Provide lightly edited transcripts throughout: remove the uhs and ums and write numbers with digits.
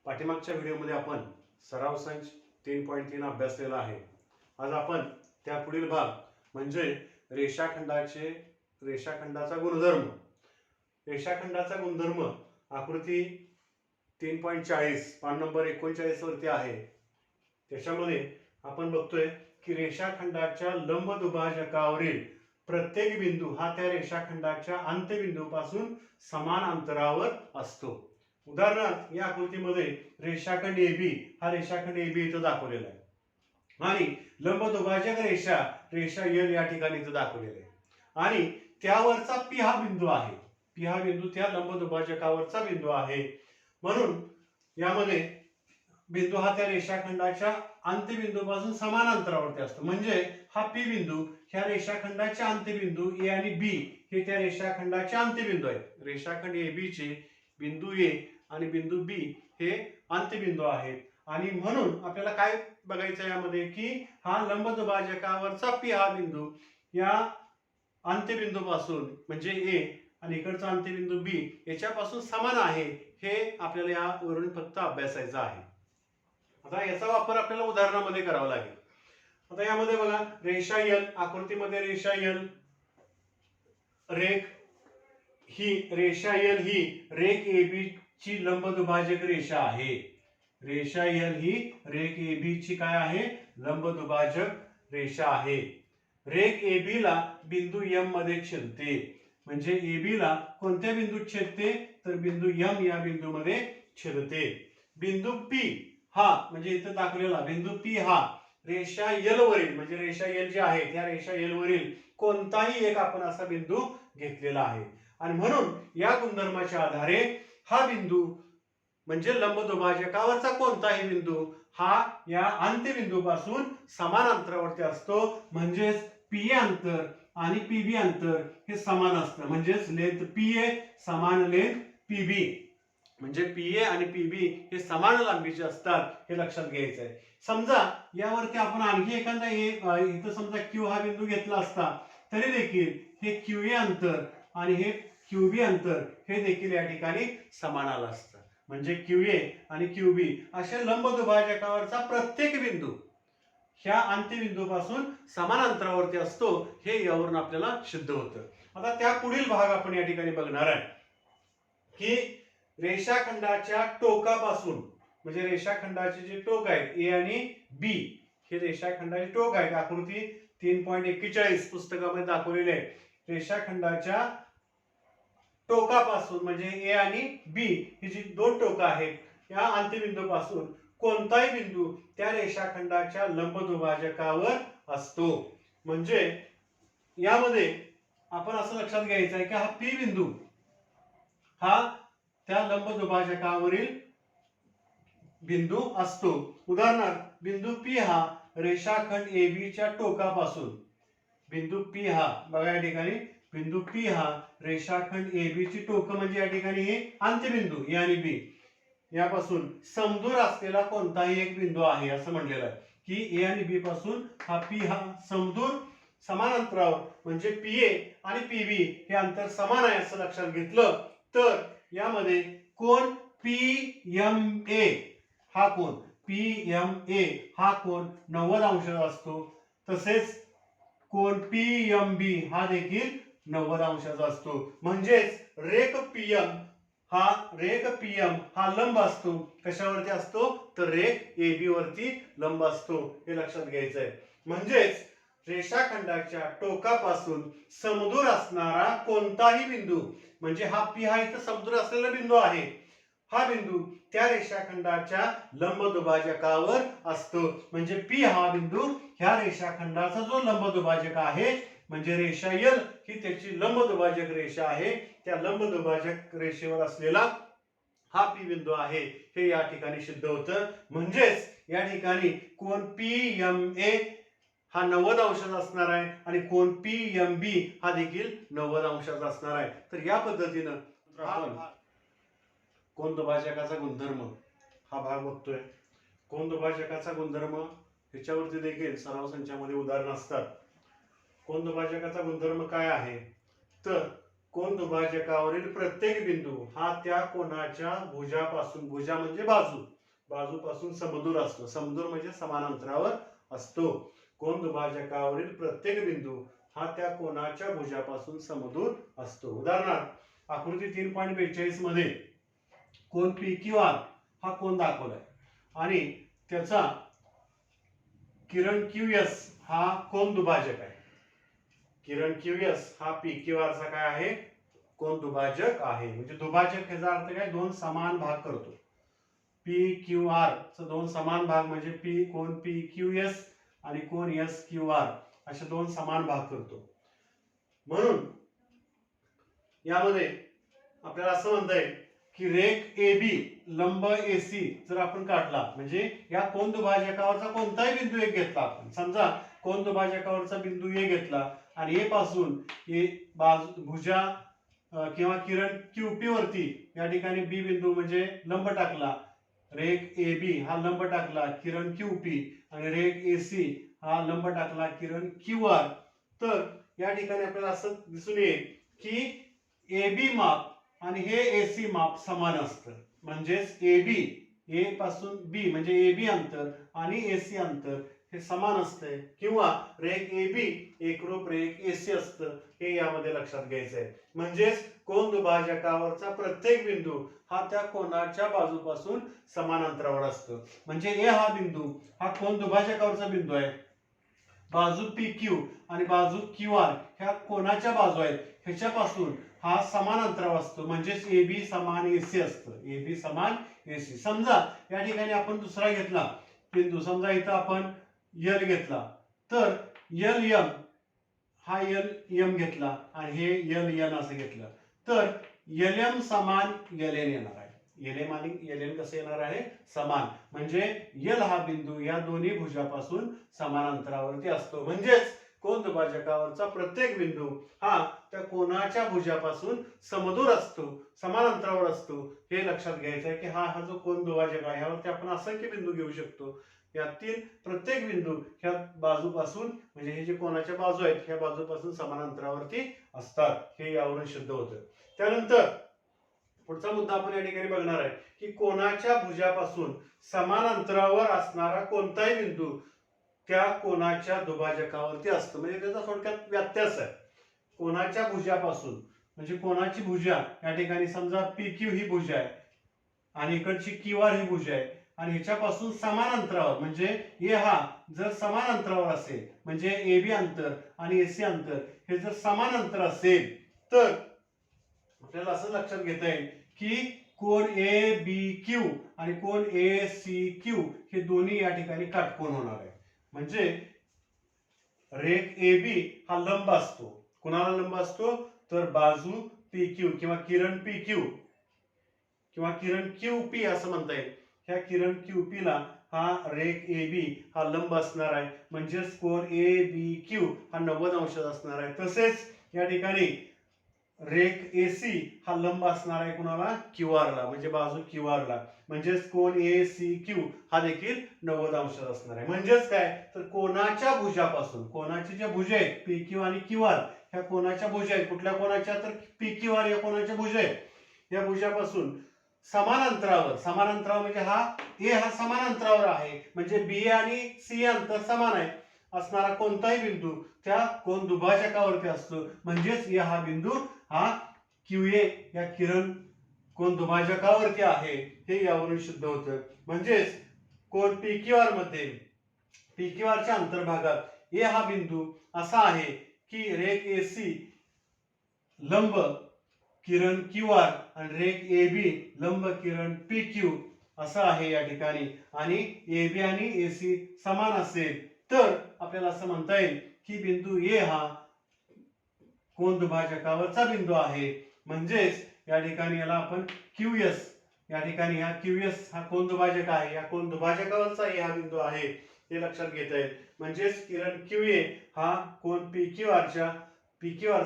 पाठीमागच्या व्हिडिओमध्ये आपण सराव संच 3.3 अभ्यासलेला आहे. आज आपण त्या पुढील भाग म्हणजे रेषाखंडाचा गुणधर्म. रेषाखंडाचा गुणधर्म आकृती 3.40 पान नंबर 39 वरती आहे. त्याच्यामध्ये आपण बघतोय की रेषाखंडाच्या लंब दुभाजकावरील प्रत्येक बिंदू हा त्या रेषाखंडाच्या अंत्यबिंदूपासून समान अंतरावर असतो. उदाहरणार्थ या आकृतीमध्ये रेषाखंड AB हा रेषाखंड AB इथं दाखवलेला आहे आणि लंब दुभाजक रेषा L या ठिकाणी इथं दाखवलेला आहे आणि त्यावरचा P हा बिंदू आहे. P हा बिंदू त्या लंब दुभाजकावरचा बिंदू आहे. म्हणून यामध्ये बिंदू हा त्या रेषाखंडाच्या अंत्यबिंदूपासून समान अंतरावरती असतो. म्हणजे हा P बिंदू ह्या रेषाखंडाचे अंत्यबिंदू A आणि B हे त्या रेषाखंडाचे अंत्यबिंदू आहेत. रेषाखंड AB चे बिंदू A आणि बिंदू B हे अंत्यबिंदू आहेत आणि म्हणून आपल्याला काय बघायचं यामध्ये की हा लंब दुभाजकावरचा P हा बिंदू या अंत्यबिंदूपासून म्हणजे A आणि इकडचा अंत्यबिंदू B याच्यापासून समान आहे हे आपल्याला यावरून फक्त अभ्यासायचं आहे. आता याचा वापर आपल्याला उदाहरणामध्ये करावा लागेल. आता यामध्ये बघा रेषा L, आकृतीमध्ये रेषा L, रेषा L ही रेख AB ची लंब दुभाजक रेषा आहे. रेषा L ही रेख AB ची काय आहे? लंब दुभाजक रेषा आहे. रेख AB ला बिंदू M मध्ये छेदते. म्हणजे AB ला कोणत्या बिंदूत छेदते? तर बिंदू M या बिंदूमध्ये छेदते. बिंदू P हा म्हणजे इथं दाखवलेला बिंदू P हा रेषा L वरील म्हणजे रेषा L जी आहे त्या रेषा L वरील कोणताही एक आपण असा बिंदू घेतलेला आहे आणि म्हणून या गुणधर्माच्या आधारे हा बिंदू म्हणजे लंब दुभाजकावरचा कोणताही बिंदू हा या अंत्यबिंदूपासून समान अंतरावरती असतो. म्हणजेच PA अंतर आणि PB अंतर हे समान असतं. म्हणजेच लेंथ PA समान लेंथ PB म्हणजे PA आणि PB हे समान लांबीचे असतात हे लक्षात घ्यायचं आहे. समजा यावरती आपण आणखी एखादा इथं समजा Q हा बिंदू घेतला असता तरी देखील हे QA अंतर आणि हे QB अंतर हे देखील या ठिकाणी समान आलं असतं. म्हणजे QA आणि QB अशा लंब दुभाजकावरचा प्रत्येक बिंदू ह्या अंत्यबिंदूपासून समान अंतरावरती असतो हे यावरून आपल्याला सिद्ध होतं. आता त्या पुढील भाग आपण या ठिकाणी बघणार आहे की रेषाखंडाच्या टोकापासून म्हणजे रेषाखंडाचे जे टोक आहेत A आणि B हे रेषाखंडाचे टोक आहेत. आकृती 3.41 पुस्तकामध्ये दाखवलेले आहे. रेषाखंडाच्या टोकापासून म्हणजे A आणि B ही जी दोन टोक आहेत या अंत्यबिंदूपासून कोणताही बिंदू त्या रेषाखंडाच्या लंब दुभाजकावर असतो. म्हणजे यामध्ये आपण असं लक्षात घ्यायचं आहे की हा P बिंदू हा त्या लंब दुभाजकावरील बिंदू असतो. उदाहरणार्थ बिंदू P हा रेषाखंड AB च्या टोकापासून बिंदू P हा बघा या ठिकाणी बिंदू P हा रेषाखंड AB ची टोक म्हणजे या ठिकाणी हे अंत्यबिंदू A आणि B यापासून समदूर असलेला कोणताही एक बिंदू आहे असं म्हणलेलं आहे की A आणि B पासून हा P हा समदूर समान अंतरावर म्हणजे PA आणि PB हे अंतर समान आहे असं लक्षात घेतलं तर यामध्ये कोन PMA हा कोन PMA हा कोन 90 अंशाचा असतो. तसेच कोन PMB हा देखील 90 अंशाचा असतो. म्हणजेच रेख PM हा लंब असतो. कशावरती असतो? तर रेख AB वरती लंब असतो हे लक्षात घ्यायचं आहे. म्हणजेच रेषाखंडाच्या टोकापासून समदूर असणारा कोणताही बिंदू म्हणजे हा P हा इथं समदूर असलेला बिंदू आहे. हा बिंदू त्या रेषाखंडाच्या लंब दुभाजकावर असतो. म्हणजे P हा बिंदू ह्या रेषाखंडाचा जो लंब दुभाजक आहे म्हणजे रेषा L ही त्याची लंब दुभाजक रेषा आहे. त्या लंब दुभाजक रेषेवर असलेला हा P बिंदू आहे हे या ठिकाणी सिद्ध होतं. म्हणजेच या ठिकाणी कोन PMA हा 90 अंशाचा असणार आहे आणि कोन PMB हा देखील 90 अंशाचा असणार आहे. तर या पद्धतीनं आपण कोन दुभाजकाचा गुणधर्म हा भाग बघतोय. कोन दुभाजकाचा गुणधर्म ह्याच्यावरती देखील सराव संचामध्ये उदाहरण असतात. कोन दुभाजकाचा गुणधर्म काय आहे तर कोन दुभाजकावरील प्रत्येक बिंदू हा त्या कोनाच्या भुजापासून भुजा म्हणजे बाजू बाजूपासून समदूर असतो. समदूर म्हणजे समान अंतरावर असतो. कोन दुभाजकावरील प्रत्येक बिंदू हा त्या कोनाच्या भुजापासून समदूर असतो. उदाहरणार्थ आकृती 3.42 मध्ये कोन PQR हा कोन दाखवलाय आणि त्याचा किरण QS हा कोन दुभाजक आहे. किरण QS हा PQR चा काय आहे, कोन दुभाजक आहे. म्हणजे दुभाजक याचा अर्थ काय, दोन समान भाग करतो. PQR चा दोन समान भाग म्हणजे कोन PQS आणि कोन SQR असे दोन समान भाग करतो. म्हणून यामध्ये आपल्याला असं म्हणता येईल की रेख AB लंब AC जर आपण काढला, म्हणजे या कोन दुभाजकावरचा कोणताही बिंदू एक घेतला आपण, समजा कोन दुभाजकावरचा बिंदू A घेतला आणि A पासून भुजा किंवा किरण QP वरती या ठिकाणी B बिंदू म्हणजे लंब टाकला, रेख AB हा लंब टाकला किरण QP आणि रेख AC हा लंब टाकला किरण QR, तर या ठिकाणी आपल्याला असं दिसून येईल की AB माप आणि हे AC माप समान असतं. म्हणजेच A पासून B म्हणजे AB अंतर आणि AC अंतर हे समान असते, किंवा रेख AB एकरूप रेख AC असतं, हे यामध्ये लक्षात घ्यायचं आहे. म्हणजेच कोन दुभाजकावरचा प्रत्येक बिंदू हा त्या कोनाच्या बाजूपासून समान अंतरावर असतो. म्हणजे A हा बिंदू हा कोन दुभाजकावरचा बिंदू आहे. बाजू PQ आणि बाजू QR ह्या कोनाच्या बाजू आहेत, ह्याच्यापासून हा समान अंतरावर असतो. म्हणजेच AB समान AC असतं. AB समान AC. समजा या ठिकाणी आपण दुसरा घेतला बिंदू, समजा इथं आपण L घेतला, तर LM हा LM घेतला आणि हे LN असं घेतलं, तर LM समान LN येणार आहे. LM आणि LN कसं येणार आहे, समान. म्हणजे L हा बिंदू या दोन्ही भुजापासून समान अंतरावरती असतो. म्हणजेच कोन दुभाजकावरचा प्रत्येक बिंदू हा त्या कोनाच्या भुजापासून समदूर असतो, समान अंतरावर असतो. हे लक्षात घ्यायचं आहे की हा जो कोन दुभाजक आहे यावरती आपण असंख्य बिंदू घेऊ शकतो. यातील प्रत्येक बिंदू ह्या बाजूपासून, म्हणजे हे जे कोनाच्या बाजू आहेत ह्या बाजूपासून समान अंतरावरती असतात, हे यावरून सिद्ध होतं. त्यानंतर पुढचा मुद्दा आपण या ठिकाणी बघणार आहे की कोनाच्या भुजापासून समान अंतरावर असणारा कोणताही बिंदू त्या कोनाच्या दुभाजकावरती असतो. म्हणजे त्याचा थोडक्यात व्यत्यास आहे. कोनाच्या भुजापासून म्हणजे कोनाची भुजा या ठिकाणी समजा PQ ही भुजा आहे आणि इकडची QR ही भुजा आहे आणि ह्याच्यापासून समान अंतरावर, म्हणजे A हा जर समान अंतरावर असेल, म्हणजे AB अंतर आणि AC अंतर हे जर समान अंतर असेल, तर आपल्याला असं लक्षात घेता येईल की कोन ABQ आणि कोन ACQ हे दोन्ही या ठिकाणी काटकोन होणार आहे. म्हणजे रेख AB हा लंब असतो. कुणाला लंब असतो, तर बाजू PQ किंवा किरण PQ किंवा किरण QP असं म्हणता येईल. ह्या किरण QP ला हा रेख AB हा लंब असणार आहे. म्हणजेच कोन ABQ हा 90 अंश असणार आहे. तसेच या ठिकाणी रेख AC हा लंब असणार आहे कुणाला, QR ला, म्हणजे बाजू QR ला. म्हणजेच कोन ACQ हा देखील 90 अंश असणार आहे. म्हणजेच काय, तर कोनाच्या भुजापासून, कोनाची ज्या भुजा आहेत PQ आणि QR ह्या कोनाच्या भुजा आहेत. कुठल्या कोनाच्या, तर PQR या कोनाच्या भुजा आहेत. या भुजापासून समान अंतरावर, समान अंतरावर म्हणजे हा A हा समान अंतरावर आहे, म्हणजे B आणि C अंतर समान आहे असणारा कोणताही बिंदू त्या कोन दुभाजकावरती असतो. म्हणजेच A हा बिंदू हा QA या किरण कोन दुभाजकावरती आहे, हे यावरून सिद्ध होतं. म्हणजेच कोन PQR मध्ये PQR च्या अंतर्भागात A हा बिंदू असा आहे की रेख AC लंब किरण QR आणि रेख AB लंब किरण PQ असं आहे या ठिकाणी. आणि AB आणि AC समान असेल तर आपल्याला असं म्हणता येईल की बिंदू A हा कोन दुभाजकावरचा बिंदू आहे. म्हणजेच या ठिकाणी याला आपण QS, या ठिकाणी हा QS हा कोन दुभाजक आहे, या कोन दुभाजकावरचा A हा बिंदू आहे, हे लक्षात घेता येईल. म्हणजेच किरण QA हा कोन PQR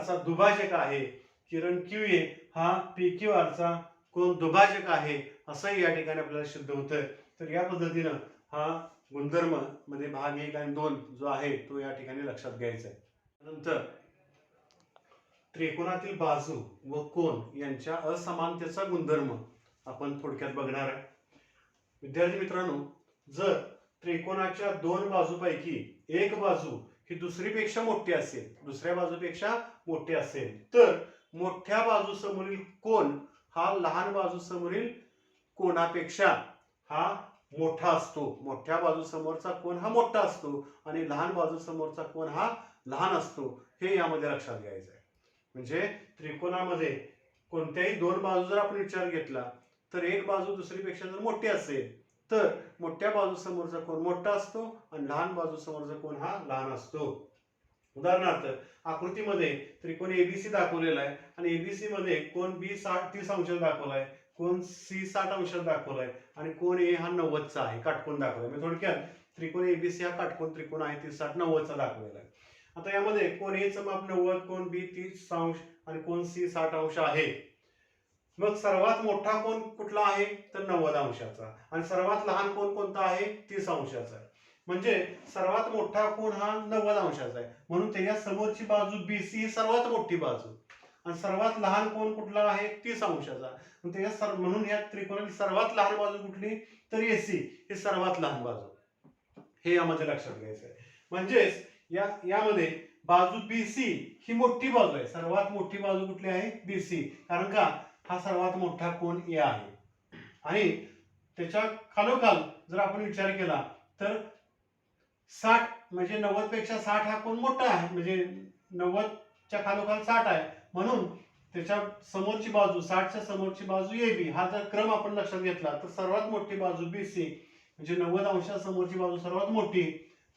चा दुभाजक आहे. किरण QA हा PQR चा कोन दुभाजक आहे, असंही या ठिकाणी आपल्याला सिद्ध होतं. तर या पद्धतीनं हा गुणधर्म मध्ये भाग 1 आणि 2 जो आहे तो या ठिकाणी लक्षात घ्यायचा आहे. नंतर त्रिकोणातील बाजू व कोन यांच्या असमानतेचा गुणधर्म आपण थोडक्यात बघणार आहे. विद्यार्थी मित्रांनो, जर त्रिकोणाच्या दोन बाजूपैकी एक बाजू ही दुसरीपेक्षा मोठी असेल, दुसऱ्या बाजूपेक्षा मोठी असेल, तर मोठ्या बाजूसमोरील कोन हा लहान बाजूसमोरील कोनापेक्षा हा मोठा असतो. मोठ्या बाजूसमोरचा कोन हा मोठा असतो आणि लहान बाजूसमोरचा कोन हा लहान असतो. हे यामध्ये लक्षात घ्यायचं आहे. म्हणजे त्रिकोणामध्ये कोणत्याही दोन बाजू जर आपण विचार घेतला तर एक बाजू दुसरीपेक्षा जर मोठी असेल तर मोठ्या बाजूसमोरचा कोन मोठा असतो आणि लहान बाजूसमोरचा कोन हा लहान असतो. उदाहरणार्थ आकृतीमध्ये त्रिकोण एबीसी दाखवलेला आहे आणि एबीसी मध्ये कोन बी 30 अंशात दाखवलाय, कोन सी 60 अंशात दाखवलाय आणि कोन ए हा 90चा आहे, काटकोन दाखवलाय. म्हणजे थोडक्यात त्रिकोण एबीसी हा काटकोन त्रिकोण आहे, 30 60 90चा दाखवलेला आहे. आता यामध्ये कोन ए चं माप 90, कोन बी 30 अंश आणि कोन सी 60 अंश आहे. मग सर्वात मोठा कोन कुठला आहे तर 90 अंशाचा आणि सर्वात लहान कोन कोणता आहे 30 अंशाचा आहे. म्हणजे सर्वात मोठा कोन हा 90 अंशाचा आहे म्हणून त्याच्या समोरची बाजू BC ही सर्वात मोठी बाजू आणि सर्वात लहान कोन कुठला आहे 30 अंशाचा. म्हणून या त्रिकोणाची सर्वात लहान बाजू कुठली तर AC ही सर्वात लहान बाजू. हे यामध्ये लक्षात घ्यायचं आहे. म्हणजेच यामध्ये बाजू BC ही मोठी बाजू आहे. सर्वात मोठी बाजू कुठली आहे BC, कारण का हा सर्वात मोठा कोन A आहे आणि त्याच्या खालोखाल जर आपण विचार केला तर 60 म्हणजे 90 पेक्षा 60 हा कोन मोठा आहे, म्हणजे 90च्या खालोखाल 60 आहे म्हणून त्याच्या समोरची बाजू 60च्या समोरची बाजू AB हा जर क्रम आपण लक्षात घेतला तर सर्वात मोठी बाजू BC म्हणजे 90 अंशा समोरची बाजू सर्वात मोठी,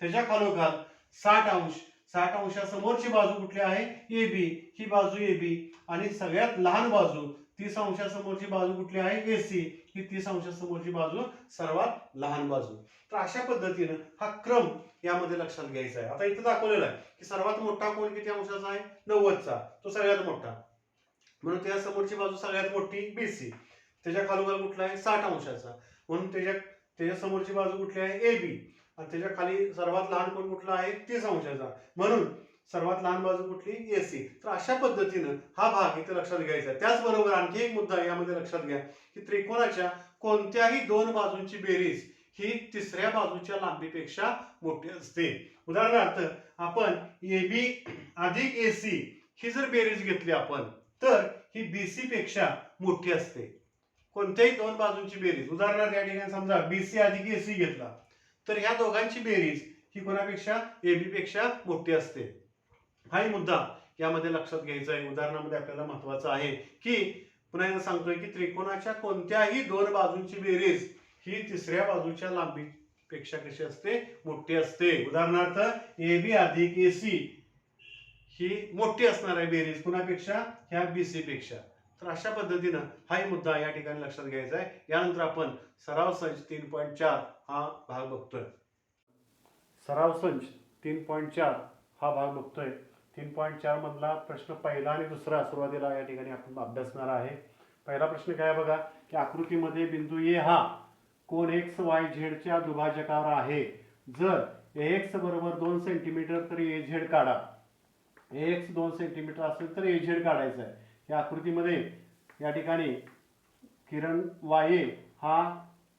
त्याच्या खालोखाल 60 अंश 60 अंशा समोरची बाजू कुठली आहे AB ही बाजू AB आणि सगळ्यात लहान बाजू 30 अंशा समोरची बाजू कुठली आहे AC ही 30 अंशा समोरची बाजू सर्वात लहान बाजू. तर अशा पद्धतीने हा क्रम यामध्ये लक्षात घ्यायचा आहे. आता इथे दाखवलेला आहे की सर्वात मोठा कोन किती अंशाचा आहे 90चा, तो सगळ्यात मोठा म्हणून त्याच्या समोरची बाजू सगळ्यात मोठी BC, त्याच्या खालोखाल कुठला आहे 60 अंशाचा म्हणून त्याच्या समोरची बाजू कुठली आहे AB आणि त्याच्या खाली सर्वात लहान कोन कुठला आहे 30 अंशाचा म्हणून सर्वात लहान बाजू कुठली AC. तर अशा पद्धतीने हा भाग इथे लक्षात घ्यायचा आहे. त्याचबरोबर आणखी एक मुद्दा यामध्ये लक्षात घ्या की त्रिकोणाच्या कोणत्याही दोन बाजूंची बेरीज ही तिसऱ्या बाजूच्या लांबीपेक्षा मोठी असते. उदाहरणार्थ आपण AB अधिक AC ही जर बेरीज घेतली आपण तर ही BC पेक्षा मोठी असते. कोणत्याही दोन बाजूंची बेरीज, उदाहरणार्थ या ठिकाणी समजा BC अधिक AC घेतला तर ह्या दोघांची बेरीज ही कोणापेक्षा AB पेक्षा मोठी असते. हाही मुद्दा यामध्ये लक्षात घ्यायचा आहे. उदाहरणामध्ये आपल्याला महत्वाचं आहे की पुन्हा एकदा सांगतोय की त्रिकोणाच्या कोणत्याही दोन बाजूंची बेरीज ही तिसऱ्या बाजूच्या लांबीपेक्षा कशी असते मोठी असते. उदाहरणार्थ AB अधिक AC ही मोठी असणार आहे बेरीज कुणापेक्षा ह्या BC पेक्षा. तर अशा पद्धतीनं हाही मुद्दा या ठिकाणी लक्षात घ्यायचा आहे. यानंतर आपण सराव संच 3.4 हा भाग बघतोय. सराव संच 3.4 हा भाग बघतोय. 3.4 मधला प्रश्न पहिला आणि दुसरा सुरुवातीला या ठिकाणी आपण अभ्यासणार आहे. पहिला प्रश्न काय बघा की आकृतीमध्ये बिंदू A हा कोन XYZ च्या दुभाजकावर आहे. जर AX बरोबर 2 सेंटीमीटर तर AZ काढा. AX 2 सेंटीमीटर असेल तर AZ काढायचा आहे. या आकृतीमध्ये या ठिकाणी किरण YA हा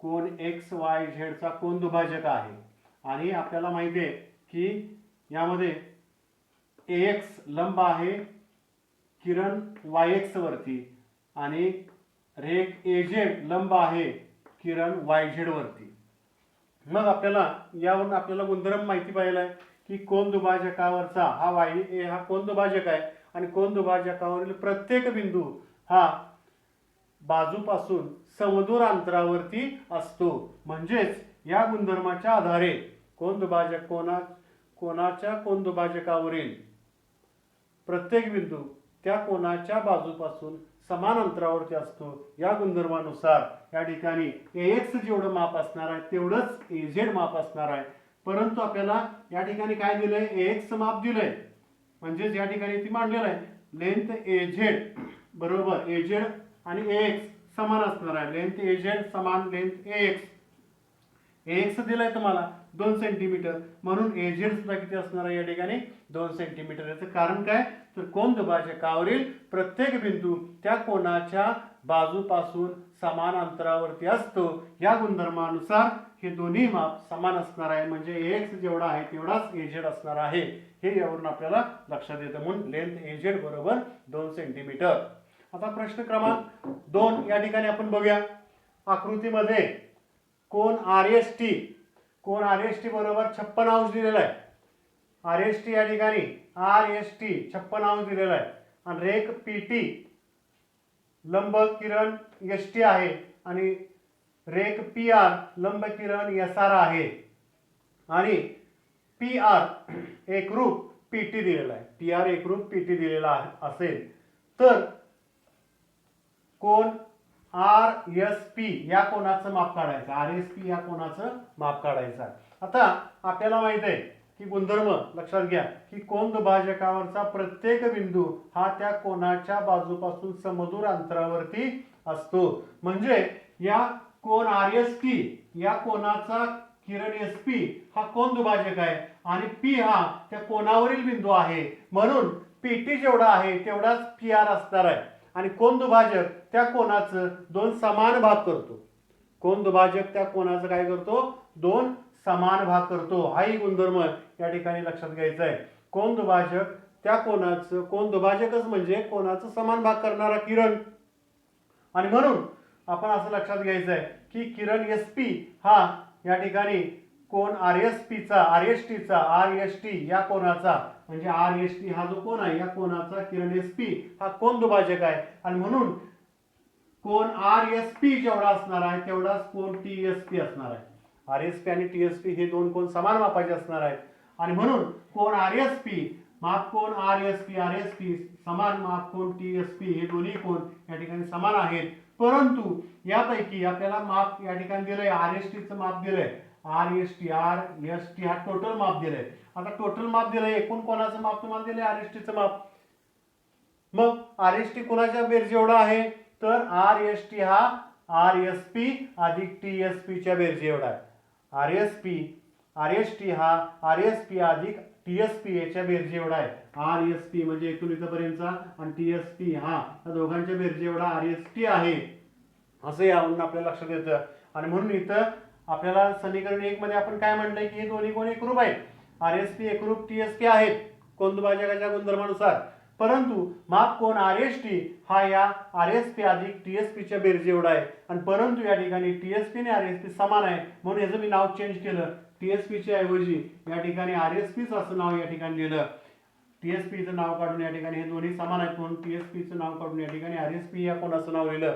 कोन XYZ चा कोन दुभाजक आहे आणि आपल्याला माहिती आहे की यामध्ये AX लंब आहे किरण YX वरती आणि रेख AZ लंब आहे किरण YZ वरती. मग आपल्याला यावरून आपल्याला गुणधर्म माहिती पाहिजे आहे की कोन दुभाजकावरचा हा YA हा कोन दुभाजक आहे आणि कोन दुभाजकावरील प्रत्येक बिंदू हा बाजूपासून समदूर अंतरावरती असतो. म्हणजेच या गुणधर्माच्या आधारे कोन दुभाजक कोनाच्या कोन दुभाजकावरील प्रत्येक बिंदू त्या कोनाच्या बाजूपासून समान अंतरावरती असतो. या गुणधर्मानुसार या ठिकाणी AX जेवढं माप असणार आहे तेवढंच AZ माप असणार आहे. परंतु आपल्याला या ठिकाणी काय दिलंय AX माप दिलंय म्हणजेच या ठिकाणी ती मांडलेलं आहे लेंथ AZ बरोबर AZ आणि AX समान असणार आहे. लेंथ AZ समान लेंथ AX. एक्स दिलाय तुम्हाला 2 सेंटीमीटर, म्हणून एजेड सुद्धा किती असणार आहे या ठिकाणी 2 सेंटीमीटर. याचं कारण काय, तर कोन दुभाजकावरील प्रत्येक बिंदू त्या कोनाच्या बाजूपासून समान अंतरावरती असतो. या गुणधर्मानुसार हे दोन्ही माप समान असणार आहे, म्हणजे एक्स जेवढा आहे तेवढाच एजेड असणार आहे. हे यावरून आपल्याला लक्षात येतं. म्हणून लेंथ एजेड बरोबर 2 सेंटीमीटर. आता प्रश्न क्रमांक 2 या ठिकाणी आपण बघूया. आकृतीमध्ये कोन आरएसटी, कोन आरएसटी बरोबर 56 अंश दिलेला आहे. आरएसटी या ठिकाणी आरएसटी 56 अंश दिलेला आहे आणि रेख पीटी लंब किरण एसटी आहे आणि रेख पी आर लंब किरण एस आर आहे आणि पी आर एकरूप पीटी दिलेला आहे. पी आर एकरूप पीटी दिलेला असेल तर कोन आर एस पी या कोनाचं माप काढायचं. आर एस पी या कोनाचं माप काढायचं. आता आपल्याला माहित आहे की गुणधर्म लक्षात घ्या की कोन दुभाजकावरचा प्रत्येक बिंदू हा त्या कोनाच्या बाजूपासून समदूर अंतरावरती असतो. म्हणजे या कोन आर एस टी या कोनाचा किरण एस पी हा कोन दुभाजक आहे आणि पी हा त्या कोनावरील बिंदू आहे, म्हणून पीटी जेवढा आहे तेवढाच पी आर असणार आहे. आणि कोन दुभाजक त्या कोनाचं 2 समान भाग करतो. कोन दुभाजक त्या कोनाचं काय करतो, 2 समान भाग करतो. हाही गुणधर्म या ठिकाणी लक्षात घ्यायचा आहे. कोन दुभाजक त्या कोनाचं, कोन दुभाजकच म्हणजे कोनाचं समान भाग करणारा किरण. आणि म्हणून आपण असं लक्षात घ्यायचं आहे की किरण एस पी हा या ठिकाणी कोन आर एस पीचा, आर एस टीचा, आर एस टी या कोनाचा, म्हणजे आर एस टी हा जो कोन आहे या कोनाचा किरण एस पी हा कोन दुभाजक आहे. आणि म्हणून कोन आर एस पी जेवढा असणार आहे तेवढाच कोन टी एस पी असणार आहे. आर एस पी आणि टी एस पी हे दोन कोन समान मापाचे असणार आहेत. आणि म्हणून कोन आर एस पी माप कोन आर एस पी समान माप कोन टी एस पी हे दोन्ही कोन या ठिकाणी समान आहेत. परंतु यापैकी आपल्याला माप या ठिकाणी दिलंय, आर एस टीचं माप दिलंय. आर एस टी हा टोटल माप दिलंय. आता टोटल माप दिलंय, एकूण कोणाचं माप तुम्हाला दिलंय, आर एस टीचं माप. मग आर एस टी कोणाच्या बेरजे एवढा आहे, तर आर एस टी हा आर एस पी अधिक टी एस पी च्या बेरजे एवढा आहे. आर एस टी हा आर एस पी अधिक टी एस पी याच्या बेरजे एवढा आहे. आर एस पी म्हणजे इथून इथपर्यंतचा आणि टी एस पी हा या दोघांच्या बेरजे एवढा आर एस टी आहे, असं यावरून आपल्याला लक्षात येतं. आणि म्हणून इथं आपल्याला समीकरण 1 मध्ये आपण काय म्हटलंय की हे दोन्ही कोन एकरूप आहेत. आर एस पी एकरूप टी एस पी आहेत कोन दुभाजकाच्या गुणधर्मानुसार. परंतु माप कोन आर एस टी हा या आर एस पी अधिक टी एस पी च्या बेरजे एवढा आहे. आणि परंतु या ठिकाणी टी एस पी आणि आर एस पी समान आहे, म्हणून याचं मी नाव चेंज केलं. टी एस पी च्या ऐवजी या ठिकाणी आर एस पी असं नाव या ठिकाणी लिहिलं. टी एस पी चं नाव काढून या ठिकाणी हे दोन्ही समान आहेत म्हणून टी एस पी चं नाव काढून या ठिकाणी आर एस पी या कोनाचं नाव लिहिलं.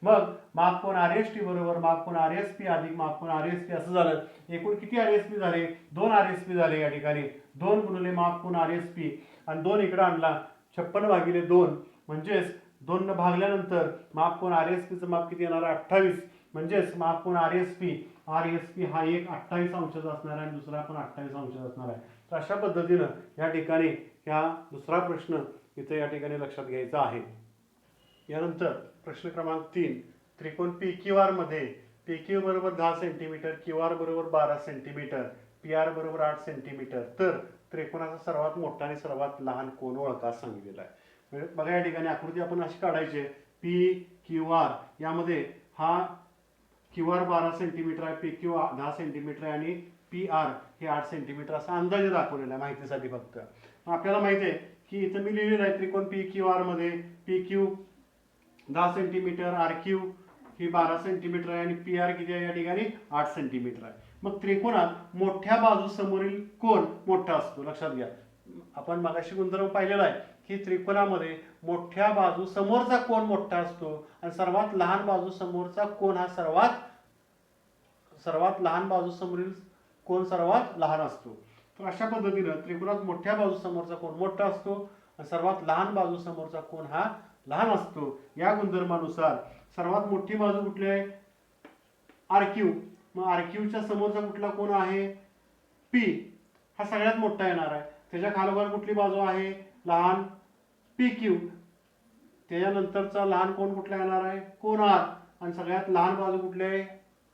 मग माप कोन आर एस टी बरोबर माप कोन आर एस पी अधिक माप कोन आर एस पी असं झालं. एकूण किती आर एस पी झाले, 2 आर एस पी झाले. या ठिकाणी 2 गुणिले माप कोन आर एस पी आणि 2 इकडे आणला, 56 भागिले 2 म्हणजेच 2 न भागल्यानंतर माप कोन आर एस पी चं माप किती येणार, 28. म्हणजेच माप कोन आर एस पी हा एक 28 अंशाचा असणार आहे आणि दुसरा पण 28 अंशाचा असणार आहे. तर अशा पद्धतीनं या ठिकाणी हा दुसरा प्रश्न इथे या ठिकाणी लक्षात घ्यायचा आहे. यानंतर प्रश्न क्रमांक 3, त्रिकोण पी क्यू आर मध्ये पी क्यू बरोबर 10 सेंटीमीटर, क्यू आर बरोबर 12 सेंटीमीटर, पी आर बरोबर 8 सेंटीमीटर. तर त्रिकोणाचा सर्वात मोठा आणि सर्वात लहान कोन ओळखा सांगितलेला आहे. बघा या ठिकाणी आकृती आपण अशी काढायची, पी क्यू आर यामध्ये हा क्यू आर 12 सेंटीमीटर आहे, पी क्यू 10 सेंटीमीटर आहे आणि पी आर हे 8 सेंटीमीटर असा अंदाजे दाखवलेला आहे माहितीसाठी फक्त. आपल्याला माहिती आहे की इथं मी लिहिलेलं आहे त्रिकोण पी क्यू आर मध्ये P Q 10 centimetre, R Q ही 12 सेंटीमीटर आहे आणि पी आर किती आहे या ठिकाणी 8 सेंटीमीटर आहे. मग त्रिकोणात मोठ्या बाजू समोरील कोन मोठा असतो. लक्षात घ्या, आपण मागाशी गुणधर्म पाहिलेला आहे की त्रिकोणामध्ये मोठ्या बाजू समोरचा कोन मोठा असतो आणि सर्वात लहान बाजू समोरचा कोन हा सर्वात लहान बाजू समोरील कोन सर्वात लहान असतो. तर अशा पद्धतीनं त्रिकोणात मोठ्या बाजू समोरचा कोन मोठा असतो आणि सर्वात लहान बाजू समोरचा कोन हा लहान असतो. या गुणधर्मानुसार सर्वात मोठी बाजू कुठली आहे, आर क्यू. मग आर क्यूच्या समोरचा कुठला कोन आहे, पी हा सगळ्यात मोठा येणार आहे. त्याच्या खालोखाल कुठली बाजू आहे, लहान पी क्यू. त्याच्यानंतरचा लहान कोन कुठला येणार आहे, कोन आर. आणि सगळ्यात लहान बाजू कुठली आहे,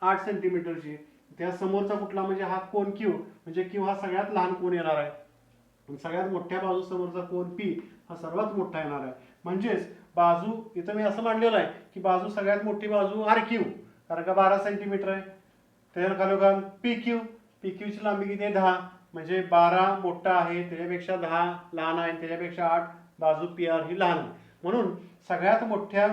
8 सेंटीमीटरची. त्या समोरचा कुठला म्हणजे हा कोन क्यू, म्हणजे क्यू हा सगळ्यात लहान कोन येणार आहे. सगळ्यात मोठ्या बाजू समोरचा कोन पी हा सर्वात मोठा येणार आहे. म्हणजेच बाजू इथं मी असं मांडलेलं आहे की बाजू सगळ्यात मोठी बाजू आर क्यू, कारण का 12 सेंटीमीटर आहे. त्याच्या खालोखाल पी क्यू, पी क्यूची लांबी किती आहे 10, म्हणजे 12 मोठा आहे, त्याच्यापेक्षा 10 लहान आहे, त्याच्यापेक्षा 8 बाजू पी आर ही लहान आहे. म्हणून सगळ्यात मोठ्या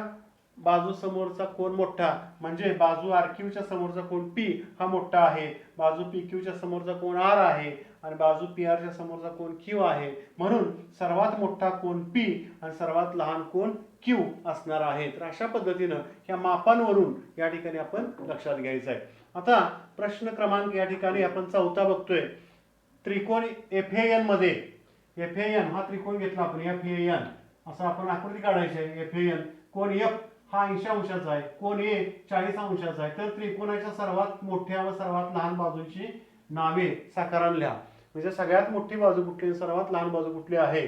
बाजू समोरचा कोन मोठा, म्हणजे बाजू आर क्यूच्या समोरचा कोन पी हा मोठा आहे, बाजू पी क्यूच्या समोरचा कोन आर आहे आणि बाजू पी आरच्या समोरचा कोन क्यू आहे. म्हणून सर्वात मोठा कोन पी आणि सर्वात लहान कोन क्यू असणार आहे. तर अशा पद्धतीनं या मापांवरून या ठिकाणी आपण लक्षात घ्यायचं आहे. आता प्रश्न क्रमांक या ठिकाणी आपण 4था बघतोय. त्रिकोण एफएएन मध्ये, एफएएन हा त्रिकोण घेतला आपण, एफएएन असं आपण आकृती काढायची आहे. एफएएन कोन एफ हा 80 अंशाचा आहे, कोन ए 40 अंशाचा आहे. तर त्रिकोणाच्या सर्वात मोठ्या व सर्वात लहान बाजूंची नावे साकाराने लिहा. म्हणजे सगळ्यात मोठी बाजू कुठली, सर्वात लहान बाजू कुठली आहे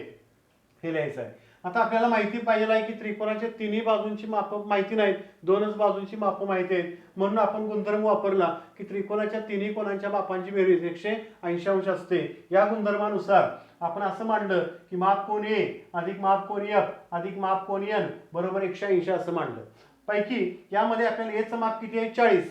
हे लिहायचं आहे. आता आपल्याला माहिती पाहिजे आहे की त्रिकोणाच्या तिन्ही बाजूंची मापं माहिती नाहीत, दोनच बाजूंची मापं माहिती आहेत. म्हणून आपण गुणधर्म वापरला की त्रिकोणाच्या तिन्ही कोणांच्या मापांची बेरीज 180 अंश असते. या गुणधर्मानुसार आपण असं मांडलं की माप कोन ए अधिक माप कोन एफ अधिक माप कोन एन बरोबर 180 असं मांडलं. पैकी यामध्ये आपल्याला एचं माप किती आहे 40,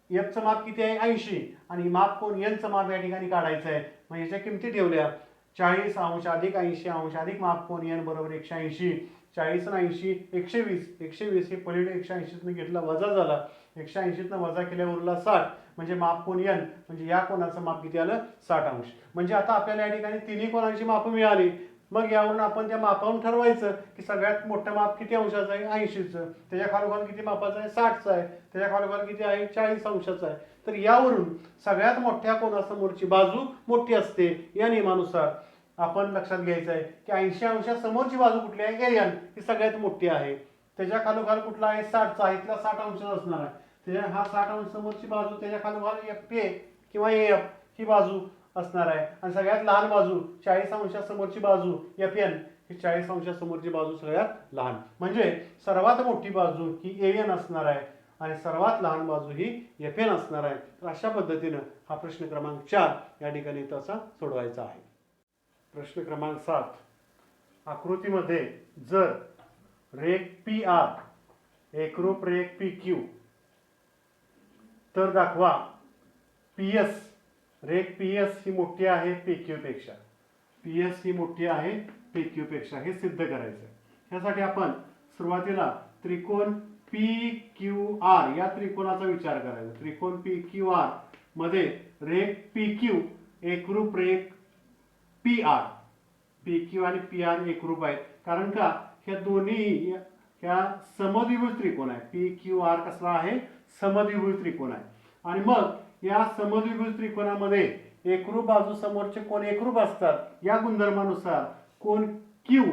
एफचं माप किती आहे 80 आणि माप कोन एनचं माप या ठिकाणी काढायचं आहे. मग याच्या किमती ठेवल्या 40 अंश अधिक 80 अंश अधिक माप कोन एन बरोबर 180. 40 आणि 80 120, 120 हे पलीकडे 180 घेतला वजा झाला, 180 वजा केल्यावर उरला 60, म्हणजे माप कोन एन म्हणजे या कोणाचं माप किती आलं 60 अंश. म्हणजे आता आपल्याला या ठिकाणी तिन्ही कोणांची मापं मिळाली. मग यावरून आपण त्या मापावरून ठरवायचं की सगळ्यात मोठं माप किती अंशाचं आहे 80चं, त्याच्या खालोखाल किती मापाचं आहे 60चं आहे, त्याच्या खालोखाल किती आहे 40 अंशाचं आहे. तर यावरून सगळ्यात मोठ्या कोणासमोरची बाजू मोठी असते. या नियमानुसार आपण लक्षात घ्यायचं आहे की 80 अंशासमोरची बाजू कुठली आहे ए एन ही सगळ्यात मोठी आहे. त्याच्या खालोखाल कुठला आहे 60चा आहे, इथला 60 अंश असणार आहे. त्याच्या हा 60 अंश समोरची बाजू, त्याच्या खालोखाल एफ ए किंवा एफ ही बाजू असणार आहे. आणि सगळ्यात लहान बाजू 40 अंशासमोरची बाजू एफ एन ही 40 अंशासमोरची बाजू सगळ्यात लहान, म्हणजे सर्वात मोठी बाजू ही ए एन असणार आहे आणि सर्वात लहान बाजू ही एफ एन असणार आहे. तर अशा पद्धतीनं हा प्रश्न क्रमांक 4 या ठिकाणी तसा सोडवायचा आहे. प्रश्न क्रमांक 7, आकृतीमध्ये जर रेख पी आर एकरूप रेख पी क्यू तर दाखवा पी एस, रेख पी एस ही मोठी आहे पी क्यू पेक्षा, पी एस ही मोठी आहे पी क्यू पेक्षा, हे सिद्ध करायचं. यासाठी आपण सुरुवातीला त्रिकोण पी क्यू आर या त्रिकोणाचा विचार करायचा. त्रिकोण पी क्यू आर मध्ये रेख पी क्यू एकरूप रेख पी आर, पी क्यू आणि पी आर एकरूप आहेत, कारण का ह्या दोन्ही ह्या समद्विभुज त्रिकोण आहे. पी क्यू आर कसला आहे समद्विभुज त्रिकोण आहे. आणि मग या समद्विभुज त्रिकोणामध्ये एकरूप बाजू समोरचे कोण एकरूप असतात. या गुणधर्मानुसार कोण क्यू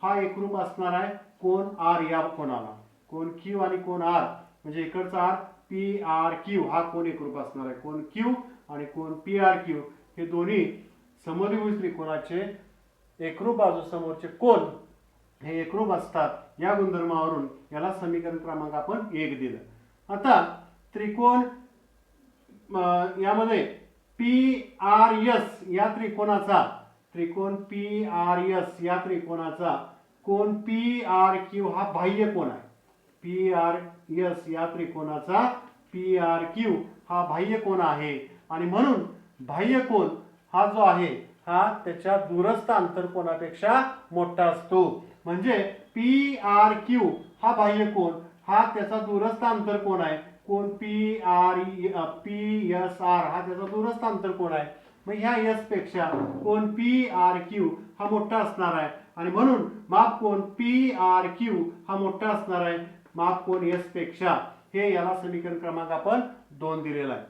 हा एकरूप असणार आहे कोण आर या कोणाला. कोण क्यू आणि कोण आर म्हणजे इकडचा आर पी आर क्यू हा कोण एकरूप असणार आहे. कोण क्यू आणि कोण पी आर क्यू हे दोन्ही समद्विभुज त्रिकोणाचे एकरूप बाजू समोरचे कोण हे एकरूप असतात. या गुणधर्मावरून याला समीकरण क्रमांक आपण 1 दिलं. आता त्रिकोण यामध्ये पी आर एस या त्रिकोणाचा, त्रिकोण पी आर एस या त्रिकोणाचा कोण पी आर क्यू हा बाह्य कोण आहे. पी आर एस या त्रिकोणाचा पी आर क्यू हा बाह्य कोण आहे आणि म्हणून बाह्य कोण हा जो आहे हा त्याच्या दूरस्थ आंतरकोनापेक्षा मोठा असतो. म्हणजे पी आर क्यू हा बाह्य कोन हा त्याचा दूरस्थ आंतरकोन आहे. कोण पी एस आर हा त्याचा दूरस्थ आंतरकोन आहे. मग ह्या एस पेक्षा कोण पी आर क्यू हा मोठा असणार आहे आणि म्हणून माप कोण पी आर क्यू हा मोठा असणार आहे माप कोण एस पेक्षा. हे याला समीकरण क्रमांक आपण 2 दिलेला आहे.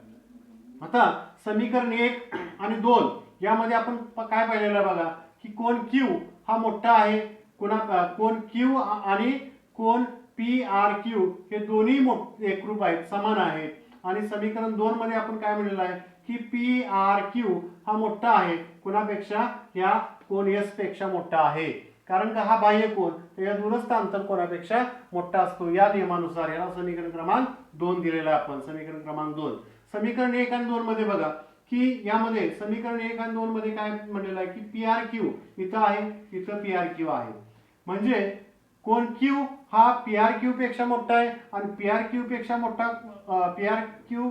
आता समीकरण 1 आणि 2 यामध्ये आपण काय पाहिलेलं आहे बघा की कोण क्यू हा मोठा आहे, कोण क्यू आणि कोण पी आर क्यू हे दोन्ही एकरूप आहेत, समान आहेत. आणि समीकरण 2 मध्ये आपण काय म्हणलेलं आहे की पी आर क्यू हा मोठा आहे कोणापेक्षा, या कोण एस पेक्षा मोठा आहे, कारण का हा बाह्य कोन या दूरस्थ अंतर कोणापेक्षा मोठा असतो. या नियमानुसार याला समीकरण क्रमांक 2 दिलेला आहे आपण. समीकरण क्रमांक 2 समीकरण 1 आणि 2 मध्ये बघा की यामध्ये समीकरण 1 आणि 2 मध्ये काय म्हटलेलं आहे की पी आर क्यू इथं आहे, इथं पी आर क्यू आहे. म्हणजे कोण क्यू हा पी आर क्यू पेक्षा मोठा आहे आणि पी आर क्यू पेक्षा मोठा पी आर क्यू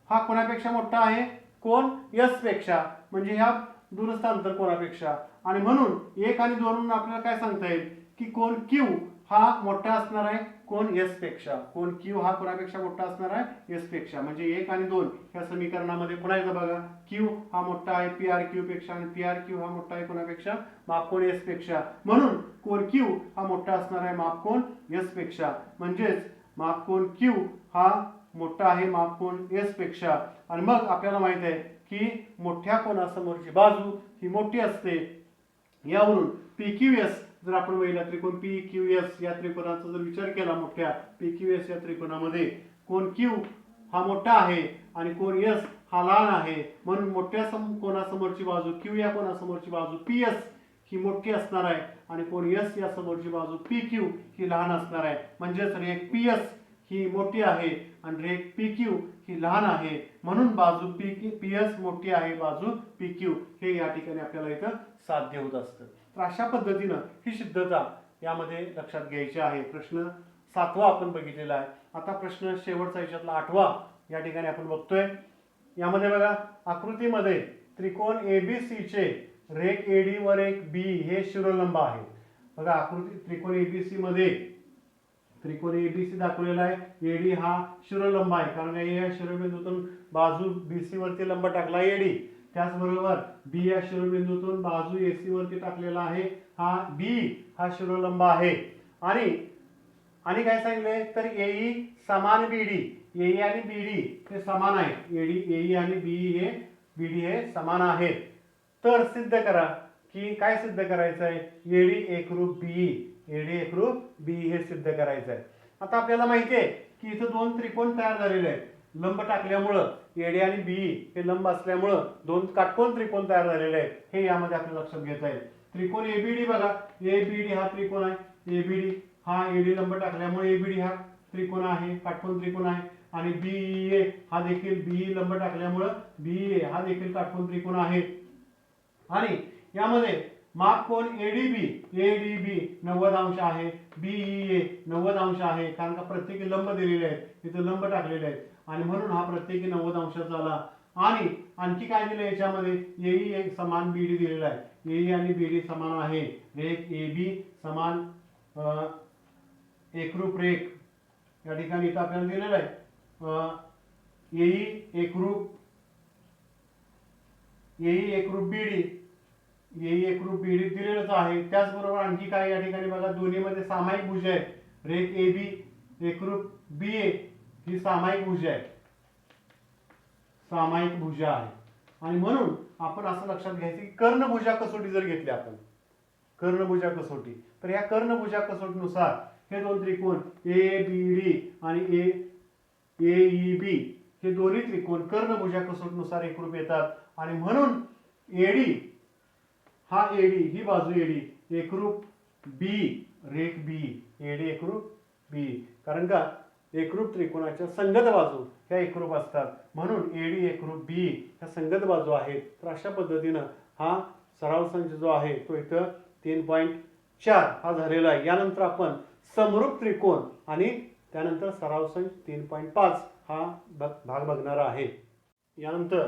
हा कोणापेक्षा मोठा आहे, कोण एस पेक्षा, म्हणजे ह्या दूरस्थ अंतर कोणापेक्षा. आणि म्हणून 1 आणि 2 वरून आपल्याला काय सांगता येईल की कोण क्यू हा मोठा असणार आहे कोण एस पेक्षा. कोण क्यू हा कोणापेक्षा मोठा असणार आहे, एस पेक्षा. म्हणजे 1 आणि 2 ह्या समीकरणामध्ये पुन्हा एकदा बघा, क्यू हा मोठा आहे पी आर क्यू पेक्षा आणि पी आर क्यू हा मोठा आहे कोणापेक्षा, माप कोण एस पेक्षा. म्हणून कोण क्यू हा मोठा असणार आहे माप कोण एस पेक्षा. म्हणजेच माप कोण क्यू हा मोठा आहे माप कोण एस पेक्षा. आणि मग आपल्याला माहित आहे की मोठ्या कोणासमोरची बाजू ही मोठी असते. यावरून पी क्यू एस जर आपण पहिला त्रिकोण पी क्यू एस या त्रिकोणाचा जर विचार केला, मोठ्या पी क्यू एस या त्रिकोणामध्ये कोण क्यू हा मोठा आहे आणि कोण एस हा लहान आहे. म्हणून मोठ्या कोणासमोरची बाजू क्यू या कोणासमोरची बाजू पी एस ही मोठी असणार आहे आणि कोण एस या समोरची बाजू पी क्यू ही लहान असणार आहे. म्हणजेच रेख पी एस ही मोठी आहे आणि रेख पी क्यू ही लहान आहे. म्हणून बाजू पी एस मोठी आहे, बाजू पी क्यू हे या ठिकाणी आपल्याला इथं साध्य होत असतं. तर अशा पद्धतीनं ही सिद्धता यामध्ये लक्षात घ्यायची आहे. प्रश्न 7वा आपण बघितलेला आहे. आता प्रश्न शेवटचा याच्यातला 8वा या ठिकाणी आपण बघतोय. यामध्ये बघा आकृतीमध्ये त्रिकोण एबीसी चे रेख एडी वर एक बी हे शिरोलंब आहे. बघा आकृती त्रिकोण एबीसी मध्ये त्रिकोण एबीसी दाखवलेला आहे. एडी हा शिरोलंब आहे कारण या शिरोबिंदूतून बाजू बीसी वरती लंब टाकला एडी. त्याचबरोबर बी या शिरोबिंदूतून बाजू एसी वरती टाकलेला आहे हा बी हा शिरोलंब आहे. आणि काय सांगितलंय तर एई समान बीडी, एई आणि बीडी हे समान आहे. एई आणि बीडी हे समान आहेत. तर सिद्ध करा की काय सिद्ध करायचं आहे, एडी एकरूप बी, एडी एकरूप बी हे सिद्ध करायचं आहे. आता आपल्याला माहिती आहे की इथं दोन त्रिकोण तयार झालेले आहेत. लंब टाकल्यामुळं एडी आणि बी हे लंब असल्यामुळं दोन काटकोन त्रिकोण तयार झालेले आहेत. हे यामध्ये आपल्याला लक्षात घ्यायचं आहे. त्रिकोण एबीडी बघा, एबीडी हा त्रिकोण आहे. एबीडी हा एडी लंब टाकल्यामुळे एबीडी हा त्रिकोण आहे, काटकोन त्रिकोण आहे. आणि बीए हा देखील बी लंब टाकल्यामुळं बीए हा देखील काटकोन त्रिकोण आहे. आणि यामध्ये माप कोण एडीबी 90 अंश आहे, बीईए 90 अंश आहे कारण का प्रत्येकी लंब दिलेले आहेत, इथे लंब टाकलेले आहेत आणि म्हणून हा प्रत्येकी 90 अंशाचा झाला. आणि आणखी काय दिलं याच्यामध्ये, एई एक समान बीडी दिलेला आहे. एई आणि बीडी समान आहे. रेख एबी समान एकरूप रेख या ठिकाणी इथं आपल्याला दिलेलं आहे. एई एकरूप बीडी दिलेलंच आहे. त्याचबरोबर आणखी काय या ठिकाणी बघा, दोन्ही मध्ये सामायिक भुज आहे. रेख एबी एकरूप बीए ही सामायिक भुज आहे, सामायिक भुजा आहे. आणि म्हणून आपण असं लक्षात घ्यायचं की कर्णभुजा कसोटी जर घेतली आपण, कर्णभुजा कसोटी, तर या कर्णभुजा कसोटीनुसार हे दोन त्रिकोण ए बी डी आणि एईबी हे दोन्ही त्रिकोण कर्णभुजा कसोटीनुसार एकरूप येतात. आणि म्हणून एडी हा एडी ही बाजू एडी एकरूप बी, रेख बी, एडी एकरूप बी, कारण का एकरूप त्रिकोणाच्या संगत बाजू ह्या एकरूप असतात. म्हणून एडी एकरूप बी ह्या संगत बाजू आहेत. तर अशा पद्धतीनं हा सराव संच जो आहे तो इथं 3.4 हा झालेला आहे. यानंतर आपण समरूप त्रिकोण आणि त्यानंतर सराव संच 3.5 हा भाग बघणार आहे. यानंतर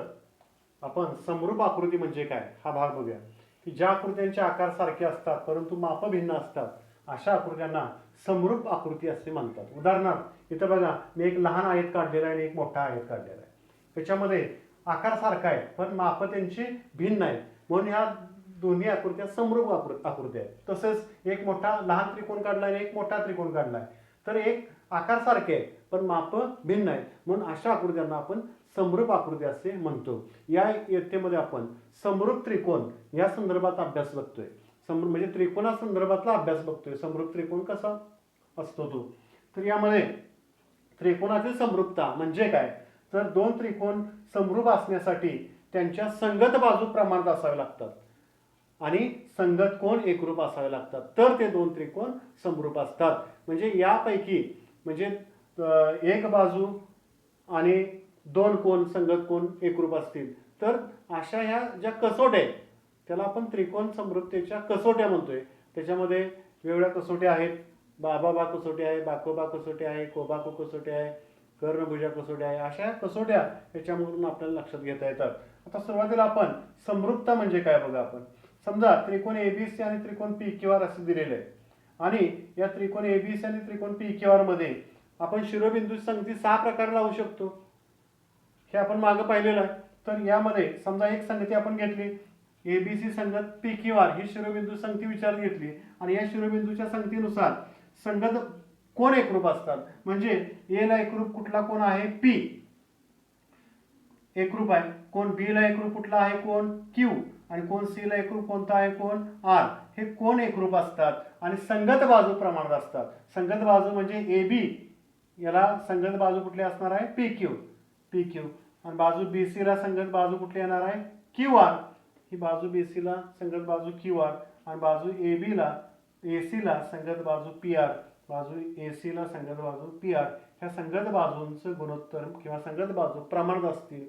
आपण समरूप आकृती म्हणजे काय हा भाग बघूया. की ज्या आकृत्यांचे आकार सारखे असतात परंतु माप भिन्न असतात अशा आकृत्यांना समरूप आकृती असे म्हणतात. उदाहरणार्थ इथं बघा, मी एक लहान आयत काढलेला आहे आणि एक मोठा आयत काढलेला आहे. त्याच्यामध्ये आकार सारखा आहे पण माप त्यांची भिन्न आहेत, म्हणून ह्या दोन्ही आकृत्या समरूप आकृत्या आहेत. तसेच एक मोठा लहान त्रिकोण काढलाय आणि एक मोठा त्रिकोण काढलाय, तर एक आकार सारखे आहेत पण माप भिन्न आहेत, म्हणून अशा आकृत्यांना आपण समरूप आकृती असे म्हणतो. या इयत्तेमध्ये आपण समरूप त्रिकोण या संदर्भात अभ्यास बघतोय. समरूप म्हणजे त्रिकोणा संदर्भातला अभ्यास बघतोय. समरूप त्रिकोण कसा असतो तो, तर यामध्ये त्रिकोणातील समरूपता म्हणजे काय, तर दोन त्रिकोण समरूप असण्यासाठी त्यांच्या संगत बाजू प्रमाणात असावे लागतात आणि संगत कोण एकरूप असावे लागतात, तर ते दोन त्रिकोण समरूप असतात. म्हणजे यापैकी म्हणजे एक बाजू आणि दोन कोण संगत कोण एकरूप असतील, तर अशा ह्या ज्या कसोट्या आहेत त्याला आपण त्रिकोण समरूपतेच्या कसोट्या म्हणतोय. त्याच्यामध्ये वेगवेगळ्या कसोट्या आहेत. बाबा कसोटी आहे, बाकोबा कसोटी आहे, कोबाको कसोटी आहे, कर्णभुजा कसोटी आहे. अशा कसोट्या याच्यामधून आपल्याला लक्षात घेता येतात. आता सुरुवातीला आपण समरूपता म्हणजे काय बघा. आपण समजा त्रिकोण एबीसी आणि त्रिकोण पी क्यू आर असे दिलेले आहे आणि या त्रिकोण एबीसी आणि त्रिकोण पी क्यू आर मध्ये आपण शिरोबिंदूची संगती 6 प्रकारे लावू शकतो. हे आपण मागे पाहिलेलं आहे. तर यामध्ये समजा एक संगती आपण घेतली एबीसी संगत पी क्यू आर, ही शिरोबिंदू संगती विचारात घेतली आणि या शिरोबिंदूच्या संगतीनुसार संगत कोण एकरूप असतात. म्हणजे ए ला एकरूप कुठला कोण आहे, पी एकरूप आहे. कोण बी ला एकरूप कुठला आहे, कोण क्यू, आणि कोण सी ला एकरूप कोणता आहे, कोण आर. हे कोण एकरूप असतात आणि संगत बाजू प्रमाणात असतात. संगत बाजू म्हणजे ए बी, याला संगत बाजू कुठली असणार आहे, पी क्यू, पी क्यू. आणि बाजू बी सी ला संगत बाजू कुठली येणार आहे, क्यू आर. ही बाजू बी सी ला संगत बाजू क्यू आर आणि बाजू ए बी ला ए सी ला संगत बाजू पी आर, बाजू ए सी ला संगत बाजू पी आर. ह्या संगत बाजूंचं गुणोत्तर किंवा संगत बाजू प्रमाणात असतील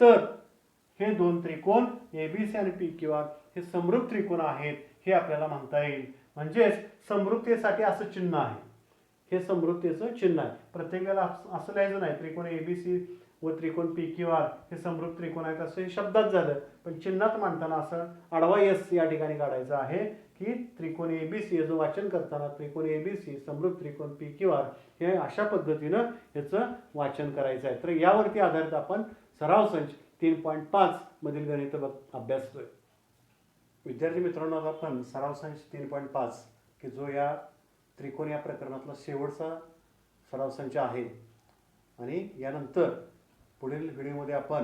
तर हे दोन त्रिकोण एबीसी आणि पी क्यू आर हे समरूप त्रिकोण आहेत हे आपल्याला म्हणता येईल. म्हणजेच समरूपतेसाठी असं चिन्ह आहे, हे समरूपतेचं चिन्ह आहे. प्रत्येक वेळेला असं लिहायचं नाही त्रिकोण एबीसी व त्रिकोण पी क्यू आर हे समरूप त्रिकोण आहेत असं हे शब्दात झालं, पण चिन्हात मांडताना असं आडवा एस या ठिकाणी काढायचं आहे की त्रिकोण एबीसी याचं वाचन करताना त्रिकोण एबीसी समरूप त्रिकोण पी क्यू आर हे अशा पद्धतीनं याचं वाचन करायचं आहे. तर यावरती आधारित आपण सराव संच 3.5 मधील गणित अभ्यासतोय. विद्यार्थी मित्रांनो, आपण सराव संच 3.5 की जो या त्रिकोण या प्रकरणातला शेवटचा सराव संच आहे आणि यानंतर पुढील व्हिडिओमध्ये आपण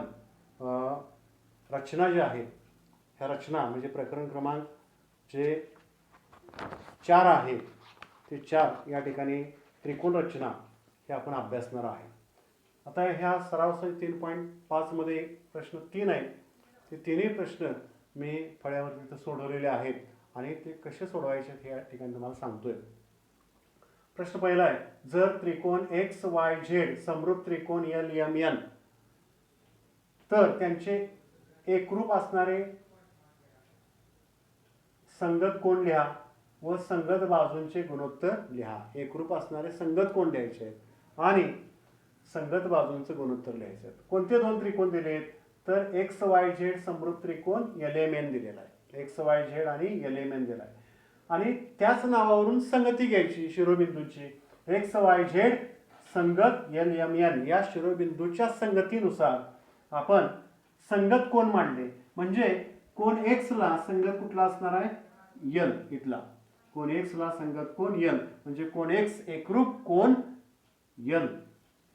रचना ज्या आहेत ह्या रचना म्हणजे प्रकरण क्रमांक जे 4 आहे ते 4 या ठिकाणी त्रिकोण रचना हे आपण अभ्यासणार आहे. आता ह्या सराव संच 3.5 मध्ये प्रश्न 3 आहेत. ते तिन्ही प्रश्न मी फळ्यावरती इथं सोडवलेले आहेत आणि ते कसे सोडवायचे हे या ठिकाणी तुम्हाला सांगतोय. प्रश्न पहिला आहे, जर त्रिकोण एक्स वाय झेड समरूप त्रिकोण एल एम एन तर त्यांचे एकरूप असणारे संगत कोण लिहा व संगत बाजूंचे गुणोत्तर लिहा. एकरूप असणारे संगत कोण द्यायचे आहेत आणि संगत बाजूंचं गुणोत्तर लिहायचं. कोणते दोन त्रिकोण दिलेत तर एक्स वाय झेड समरूप त्रिकोण एल एम एन दिलेला आहे. एक्स वाय झेड आणि एल एम एन दिला आहे आणि त्याच नावावरून संगती घ्यायची शिरोबिंदूची. एक्स वाय झेड संगत एल एम एन या शिरोबिंदूच्या संगतीनुसार आपण संगत कोण मांडले. म्हणजे कोण एक्स ला संगत कुठला असणार आहे, यल. इथला कोण एक्स ला संगत कोण यल म्हणजे कोण एक्स एकरूप कोण यल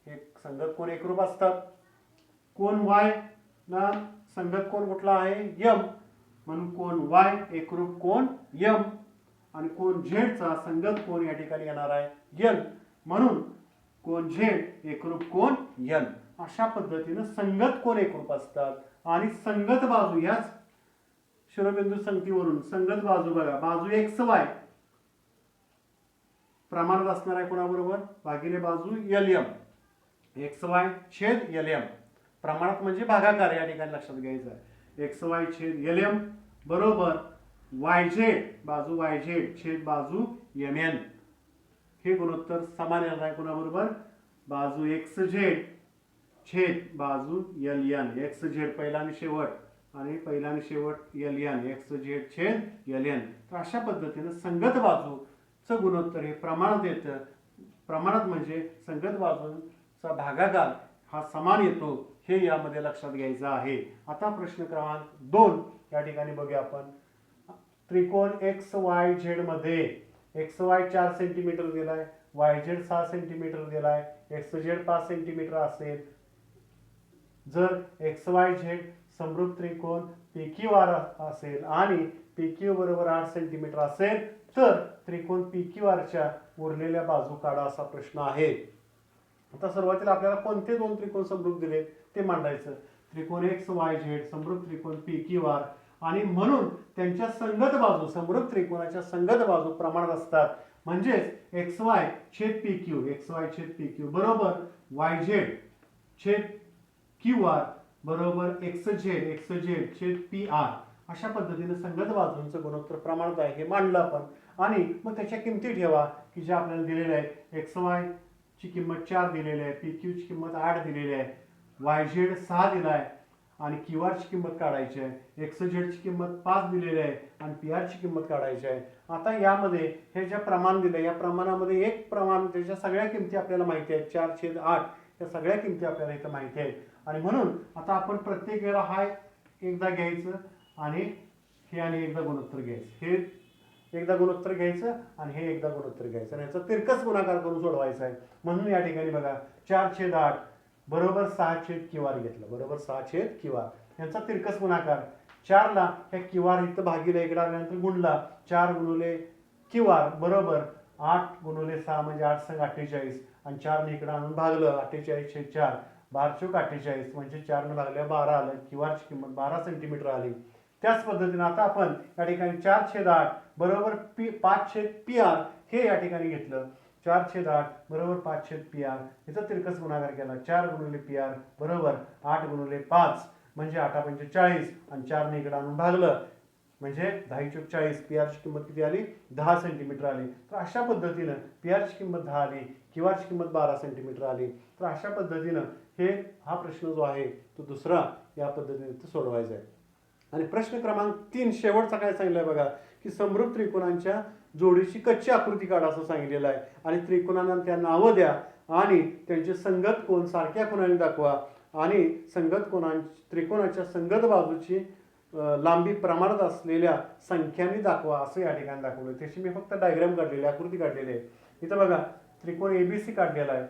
हे संगत कोण एकरूप असतात. कोण वाय ना संगत कोण कुठला आहे, यम, म्हणून कोण वाय एकरूप कोण यम. आणि कोण झेड चा संगत कोण या ठिकाणी येणार आहे, यल, म्हणून कोण झेड एकरूप कोण यल. अशा पद्धतीने संगत कोण एकरूप असतात. आणि संगत बाजू याच शिरोबिंदू संगतीवरून संगत बाजू बघा, बाजू एक्स वाय प्रमाणात असणार आहे कोणाबरोबर, भागिले बाजू एल एम. एक्स वाय छेद एल एम प्रमाणात म्हणजे भागाकार या ठिकाणी लक्षात घ्यायचं आहे. एक्स वाय छेद एल एम बरोबर वाय झेड बाजू वाय झेड छेद बाजू एम एन. हे गुणोत्तर समान येणार आहे कोणाबरोबर, बाजू एक्स झेड छेद बाजू एल एन. एक्स झेड पहिला आणि शेवट आणि पहिला आणि शेवट एल एन, एक्स झेड छेद एल एन. तर अशा पद्धतीने संगत बाजूचं गुणोत्तर हे प्रमाणात येतं. प्रमाणात म्हणजे संगत बाजूचा भागाकार हा समान येतो हे यामध्ये लक्षात घ्यायचं आहे. आता प्रश्न क्रमांक 2 या ठिकाणी बघूया आपण. त्रिकोण एक्स वाय झेड मध्ये एक्स वाय 4 सेंटीमीटर दिलाय, वाय झेड 6 सेंटीमीटर दिलाय, एक्स झेड 5 सेंटीमीटर असेल. जर एक्स वाय झेड समरूप त्रिकोण पी क्यू आर असेल आणि पी क्यू बरोबर 8 सेंटीमीटर असेल तर त्रिकोण पी क्यू आरच्या उरलेल्या बाजू काढा असा प्रश्न आहे. आता सुरुवातीला आपल्याला कोणते दोन त्रिकोण समरूप दिलेत ते मांडायचं. त्रिकोण एक्स वाय झेड समरूप त्रिकोण पी क्यू आर आणि म्हणून त्यांच्या संगत बाजू समरूप त्रिकोणाच्या संगत बाजू प्रमाणात असतात. म्हणजेच एक्स वाय छेद पी क्यू, एक्स वाय छेद पी क्यू बरोबर वाय झेड छेद क्यू आर बरोबर एक्स झेड छेद पी आर अशा पद्धतीने संगत बाजूंचं गुणोत्तर प्रमाणात आहे हे मांडलं आपण आणि मग त्याच्या किमती ठेवा की ज्या आपल्याला दिलेल्या आहेत एक्स वाय ची किंमत 4 दिलेली आहे, पी क्यू ची किंमत 8 दिलेली आहे, वाय झेड 6 दिला आहे आणि क्यू आर ची किंमत काढायची आहे, एक्स झेड ची किंमत 5 दिलेली आहे आणि पी आर ची किंमत काढायची आहे. आता यामध्ये हे जे प्रमाण दिले या प्रमाणामध्ये एक प्रमाण त्याच्या सगळ्या किमती आपल्याला माहिती आहेत 4/8 या सगळ्या किमती आपल्याला इथं माहिती आहेत आणि म्हणून आता आपण प्रत्येक वेळा हा एकदा घ्यायचं आणि हे आणि एकदा गुणोत्तर घ्यायचं, हे एकदा गुणोत्तर घ्यायचं आणि हे एकदा गुणोत्तर घ्यायचं आणि याचा तिरकस गुणाकार करून सोडवायचा आहे. म्हणून या ठिकाणी बघा 4/8 बरोबर 6/QR घेतलं, बरोबर 6/QR यांचा तिरकस गुणाकार 4 ला ह्या QR इथं भागीला इकडे आल्यानंतर गुणला 4 गुणुले QR बरोबर 8 गुणुले 6 म्हणजे 8 संग 48 आणि 4 ने इकडे आणून भागलं 48/4 12×48 म्हणजे 4 ने भागल्या 12 आलं. QR ची किंमत 12 सेंटीमीटर आली. त्याच पद्धतीने आता आपण या ठिकाणी 4/8 बरोबर 5/PR हे या ठिकाणी घेतलं. 4/8 बरोबर 5/PR याचा तिरकस गुणाकार केला 4 गुणुले PR बरोबर 8 गुणुले 5 म्हणजे 8×5 40 आणि 4 ने इकडे आणून भागलं म्हणजे 10×40 PR ची किंमत किती आली 10 सेंटीमीटर आली. तर अशा पद्धतीनं PR ची किंमत 10 आली, QR ची किंमत 12 सेंटीमीटर आली. तर अशा पद्धतीनं हा प्रश्न जो आहे तो दुसरा या पद्धतीने सोडवायचा आहे. आणि प्रश्न क्रमांक 3 शेवटचा काय सांगितलंय बघा की समरूप त्रिकोणांच्या जोडीची कच्ची आकृती काढा असं सांगितलेलं आहे आणि त्रिकोणांना त्या नावं द्या आणि त्यांचे संगत कोन सारख्या कोनाने दाखवा आणि त्रिकोणाच्या संगत बाजूची लांबी प्रमाणात असलेल्या संख्यांनी दाखवा असं या ठिकाणी दाखवलं. त्याची मी फक्त डायग्राम काढलेली आकृती काढलेली आहे. इथं बघा त्रिकोण ABC काढलेला आहे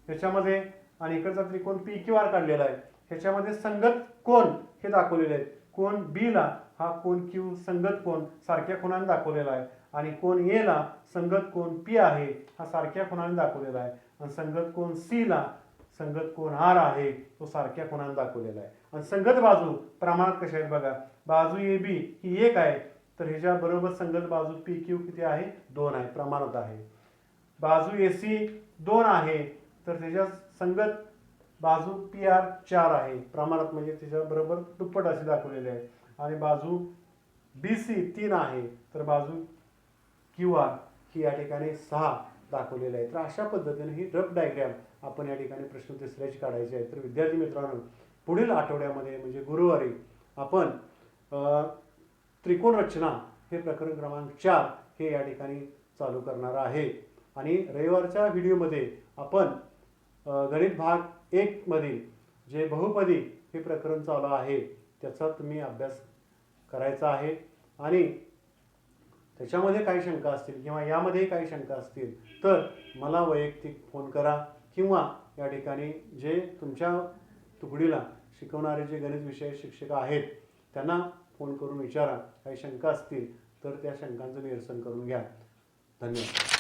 त्याच्यामध्ये आणि इकडचा त्रिकोण PQR काढलेला आहे. ह्याच्यामध्ये संगत कोन हे दाखवलेले आहेत. कोन B ला हा कोन Q संगत कोन सारख्या कोनाने दाखवलेला आहे आणि कोन A ला संगत कोन P आहे हा सारख्या कोनाने दाखवलेला आहे आणि संगत कोन C ला संगत कोन R आहे तो सारख्या कोनाने दाखवलेला आहे. आणि संगत बाजू प्रमाणात कशा आहेत बघा बाजू AB ही 1 आहे तर ह्याच्या बरोबर संगत बाजू PQ किती आहे 2 आहे प्रमाणात आहे. बाजू AC 2 आहे तर त्याच्या संगत बाजू PR 4 आहे प्रमाणात म्हणजे त्याच्या बरोबर दुप्पट अशी दाखवलेली आहे आणि बाजू BC 3 आहे तर बाजू QR ही या ठिकाणी 6 दाखवलेली आहे. तर अशा पद्धतीने ही रफ डायग्राम आपण या ठिकाणी प्रश्न तिसऱ्याची काढायची आहे. तर विद्यार्थी मित्रांनो पुढील आठवड्यामध्ये म्हणजे गुरुवारी आपण त्रिकोण रचना हे प्रकरण क्रमांक 4 हे या ठिकाणी चालू करणार आहे आणि रविवारच्या व्हिडिओमध्ये आपण गणित भाग 1 मधील जे बहुपदी हे प्रकरण चालू आहे त्याचा तुम्ही अभ्यास करायचा आहे आणि त्याच्यामध्ये काही शंका असतील किंवा यामध्ये काही शंका असतील तर मला वैयक्तिक फोन करा किंवा या ठिकाणी जे तुमच्या तुकडीला शिकवणारे जे गणित विषय शिक्षक आहेत त्यांना फोन करून विचारा. काही शंका असतील तर त्या शंकांचं निरसन करून घ्या. धन्यवाद.